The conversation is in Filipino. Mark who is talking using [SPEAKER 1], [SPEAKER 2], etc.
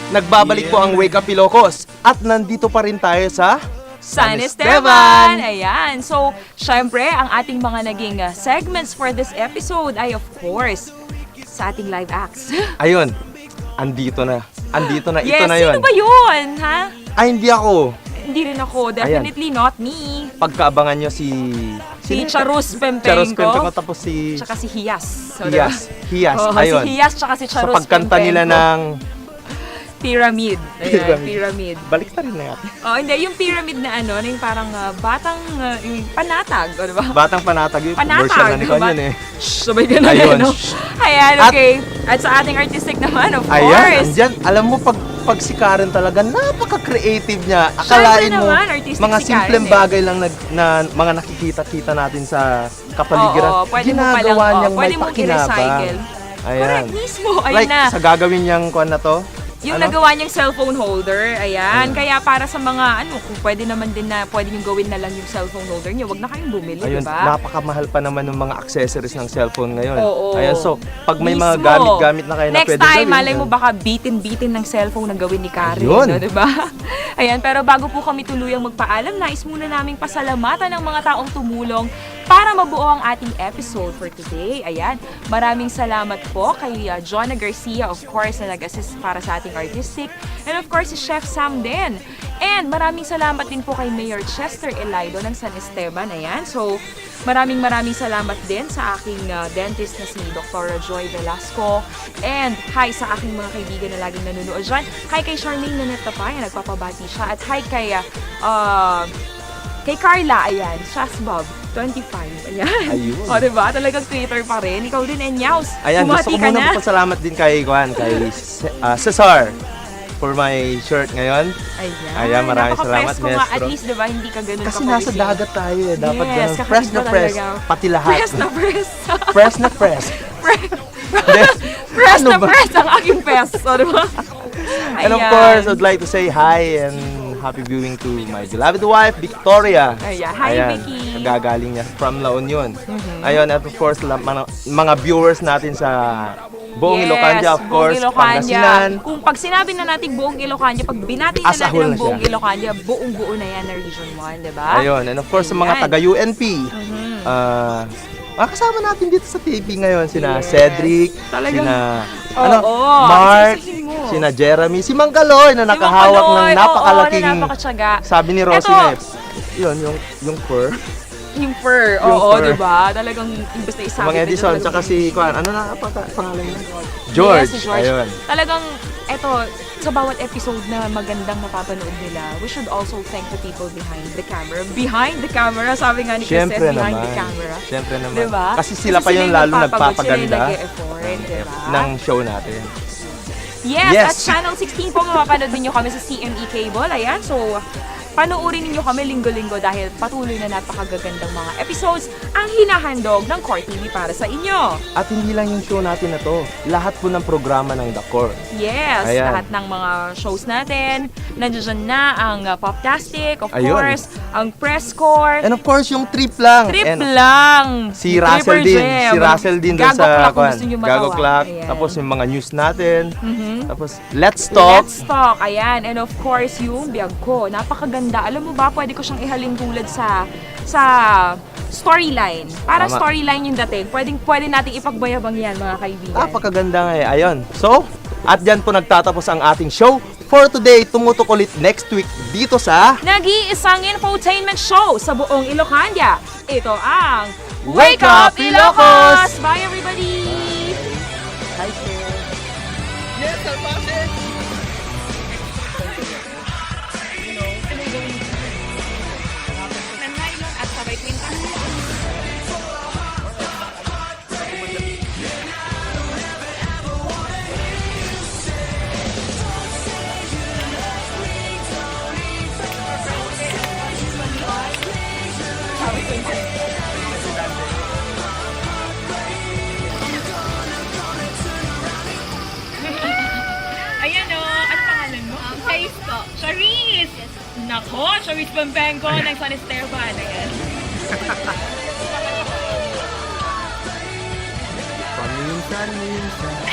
[SPEAKER 1] Nagbabalik po ang Wake Up Ilocos at nandito pa rin tayo sa
[SPEAKER 2] San Esteban! Ayan. So, syempre, ang ating mga naging segments for this episode ay of course, sa ating live acts.
[SPEAKER 1] Ayun, andito na. Ito
[SPEAKER 2] Yes,
[SPEAKER 1] na yun.
[SPEAKER 2] sino ba yun? Ha?
[SPEAKER 1] Ay, hindi ako.
[SPEAKER 2] Hindi rin ako. Definitely not me.
[SPEAKER 1] Pagkaabangan nyo si
[SPEAKER 2] Charus Pempenko.
[SPEAKER 1] Charus Pempenko, tapos si
[SPEAKER 2] Tsaka si Hiyas. So,
[SPEAKER 1] Hiyas,
[SPEAKER 2] oh,
[SPEAKER 1] ayun.
[SPEAKER 2] Si Hiyas tsaka si Charus
[SPEAKER 1] Sa pagkanta nila ng
[SPEAKER 2] Pyramid. Ayan, Pyramid.
[SPEAKER 1] Balik na rin na natin.
[SPEAKER 2] Oh, hindi. Yung Pyramid na ano, yung parang batang yung panatag. O, diba?
[SPEAKER 1] Batang panatag yun.
[SPEAKER 2] Panatag.
[SPEAKER 1] Version na ni Kwan yun eh.
[SPEAKER 2] Shhh, sabay ka na
[SPEAKER 1] Ayun.
[SPEAKER 2] no? Ayan, okay. At sa ating artistic naman, of
[SPEAKER 1] Ayan,
[SPEAKER 2] course.
[SPEAKER 1] andyan. Alam mo, pag si Karen talaga, napaka-creative niya. Akalain mo,
[SPEAKER 2] naman, artistic
[SPEAKER 1] mga
[SPEAKER 2] si
[SPEAKER 1] simpleng
[SPEAKER 2] Karen,
[SPEAKER 1] bagay lang na mga nakikita-kita natin sa kapaligiran.
[SPEAKER 2] Oo, pwede mo
[SPEAKER 1] ginagawa
[SPEAKER 2] palang,
[SPEAKER 1] niyang may
[SPEAKER 2] pwede mong
[SPEAKER 1] pakinabang.
[SPEAKER 2] i-recycle.
[SPEAKER 1] Ayan.
[SPEAKER 2] Correct, mismo. Ayun
[SPEAKER 1] Like,
[SPEAKER 2] na.
[SPEAKER 1] sa gagawin niyang kuwan na to,
[SPEAKER 2] Yung
[SPEAKER 1] ano?
[SPEAKER 2] nagawa niyang cellphone holder, ayan. Kaya para sa mga, kung pwede naman din na pwede niyong gawin na lang yung cellphone holder niyo, wag na kayong bumili,
[SPEAKER 1] Ayun,
[SPEAKER 2] diba?
[SPEAKER 1] napakamahal pa naman ng mga accessories ng cellphone ngayon.
[SPEAKER 2] Oo.
[SPEAKER 1] Ayan, so, pag may mga
[SPEAKER 2] Mismo.
[SPEAKER 1] gamit-gamit na kayo na
[SPEAKER 2] Next
[SPEAKER 1] pwede
[SPEAKER 2] time,
[SPEAKER 1] gawin.
[SPEAKER 2] malay mo baka bitin-bitin ng cellphone na gawin ni Karen,
[SPEAKER 1] Ayun.
[SPEAKER 2] no, diba? Ayan, pero bago po kami tuluyang magpaalam, nais muna naming pasalamatan ng mga taong tumulong para mabuo ang ating episode for today. Ayan, maraming salamat po kay Jonna Garcia, of course, na nag-assist para sa ating artistic. And of course, si Chef Sam din. And maraming salamat din po kay Mayor Chester Elaido ng San Esteban. Ayan, so maraming salamat din sa aking dentist na si Dr. Joy Velasco. And hi sa aking mga kaibigan na laging nanonood dyan. Hi kay Charmaine Nanette Tapay, nagpapabati siya. At hi kay Carla, ayan, Shazbob 25, ayan.
[SPEAKER 1] Ayun.
[SPEAKER 2] O, diba? Talagang Twitter pa rin. Ikaw din, Enyaus.
[SPEAKER 1] Ayan, gusto
[SPEAKER 2] Bumati
[SPEAKER 1] ko
[SPEAKER 2] ka
[SPEAKER 1] muna
[SPEAKER 2] na.
[SPEAKER 1] magpasalamat din kay Cesar for my shirt ngayon. Ayan, maraming salamat,
[SPEAKER 2] Napaka-fresh ko nga. At
[SPEAKER 1] Maestro.
[SPEAKER 2] least, diba, hindi ka ganun
[SPEAKER 1] Kasi
[SPEAKER 2] kapawis
[SPEAKER 1] nasa
[SPEAKER 2] eh.
[SPEAKER 1] dagat tayo eh. Dapat
[SPEAKER 2] Yes,
[SPEAKER 1] ganun.
[SPEAKER 2] kakaiba
[SPEAKER 1] Fresh na fresh.
[SPEAKER 2] talaga.
[SPEAKER 1] Pati lahat.
[SPEAKER 2] Fresh na fresh.
[SPEAKER 1] Fresh na fresh.
[SPEAKER 2] Fresh
[SPEAKER 1] Ano
[SPEAKER 2] na
[SPEAKER 1] ba?
[SPEAKER 2] fresh ang aking fest. O, diba?
[SPEAKER 1] And of
[SPEAKER 2] Ayan.
[SPEAKER 1] course, I'd like to say hi and happy viewing to my beloved wife, Victoria.
[SPEAKER 2] Ayan. Hi, Vicky.
[SPEAKER 1] Kagagaling niya from La Union. Ayun, at of course, mga viewers natin sa buong Ilocania, of course,
[SPEAKER 2] buong Ilocania.
[SPEAKER 1] Pangasinan.
[SPEAKER 2] Kung pag sinabi na natin buong Ilocania, pag binati na
[SPEAKER 1] As a
[SPEAKER 2] natin
[SPEAKER 1] whole
[SPEAKER 2] ang
[SPEAKER 1] na
[SPEAKER 2] buong
[SPEAKER 1] siya.
[SPEAKER 2] Ilocania, buong-buo na yan na Region 1, diba?
[SPEAKER 1] Ayun, and of course, sa mga
[SPEAKER 2] Ayan.
[SPEAKER 1] taga-UNP. Kasama natin dito sa TV ngayon, sina
[SPEAKER 2] Yes.
[SPEAKER 1] Cedric,
[SPEAKER 2] Talagang-
[SPEAKER 1] sina
[SPEAKER 2] Oo,
[SPEAKER 1] Mark,
[SPEAKER 2] sisihin mo.
[SPEAKER 1] sina Jeremy, si Mangkaloy na nakahawak ng napakalaking,
[SPEAKER 2] Oo, na napakatsaga.
[SPEAKER 1] sabi ni Rosie
[SPEAKER 2] Eto,
[SPEAKER 1] na yun, yung fur.
[SPEAKER 2] Yung fur,
[SPEAKER 1] Yung
[SPEAKER 2] oo,
[SPEAKER 1] fur.
[SPEAKER 2] diba? Talagang imbes na isabit.
[SPEAKER 1] Mga
[SPEAKER 2] na
[SPEAKER 1] Edison,
[SPEAKER 2] talagang-
[SPEAKER 1] tsaka si Kwan, ano na pangalan niya? George.
[SPEAKER 2] Yes, si George.
[SPEAKER 1] Ayun.
[SPEAKER 2] Talagang, eto, sa bawat episode na magandang napapanood nila, we should also thank the people behind the camera. Behind the camera, sabi nga ni Chris,
[SPEAKER 1] Siyempre
[SPEAKER 2] behind
[SPEAKER 1] naman.
[SPEAKER 2] the camera.
[SPEAKER 1] Siyempre naman.
[SPEAKER 2] Diba?
[SPEAKER 1] Kasi sila pa yung
[SPEAKER 2] yung
[SPEAKER 1] lalo
[SPEAKER 2] nagpapagod,
[SPEAKER 1] nagpapaganda
[SPEAKER 2] Sila yung nag-e-effort, diba?
[SPEAKER 1] ng show natin.
[SPEAKER 2] Yes,
[SPEAKER 1] Yes.
[SPEAKER 2] at Channel 16 po mapapanood ninyo kami sa CME Cable. Ayan, so panoorin ninyo kami linggo-linggo dahil patuloy na napakagagandang mga episodes ang hinahandog ng Core TV para sa inyo.
[SPEAKER 1] At hindi lang yung show natin na to, lahat po ng programa ng The Core.
[SPEAKER 2] Yes,
[SPEAKER 1] Ayan.
[SPEAKER 2] lahat ng mga shows natin. Nandiyan na ang Poptastic, of
[SPEAKER 1] Ayun.
[SPEAKER 2] course, ang Press Corps.
[SPEAKER 1] And of course, yung trip lang.
[SPEAKER 2] Trip
[SPEAKER 1] And
[SPEAKER 2] lang!
[SPEAKER 1] si
[SPEAKER 2] Tripper
[SPEAKER 1] Russell din.
[SPEAKER 2] Gem.
[SPEAKER 1] Si Russell din doon
[SPEAKER 2] Gago
[SPEAKER 1] sa
[SPEAKER 2] Clock kung
[SPEAKER 1] Kwan.
[SPEAKER 2] gusto nyo matawa.
[SPEAKER 1] Gago Clock.
[SPEAKER 2] Ayan.
[SPEAKER 1] Tapos yung mga news natin. Tapos Let's Talk.
[SPEAKER 2] Let's Talk, ayan. And of course, yung biyag ko. Napakaganda. Alam mo ba, pwede ko siyang ihalin tulad sa storyline. Para
[SPEAKER 1] Tama.
[SPEAKER 2] storyline yung dating. Pwede natin ipagbayabang yan, mga kaibigan.
[SPEAKER 1] Napakaganda nga eh. Ayun. So, at dyan po nagtatapos ang ating show. For today, tumutok ulit next week dito sa
[SPEAKER 2] Nag-iisang infotainment show sa buong Ilocania. Ito ang
[SPEAKER 1] Wake Up, Ilocos!
[SPEAKER 2] Bye everybody!
[SPEAKER 1] Hi, sir. Yes, Alpacet!
[SPEAKER 2] Nanaylon at sabay kwintas. Ayan o, ano pangalan mo?
[SPEAKER 3] Charis po.
[SPEAKER 2] Charis! Nako, Charis Pempenko ng San Esteban. Ayan.
[SPEAKER 1] Paminsan-minsan.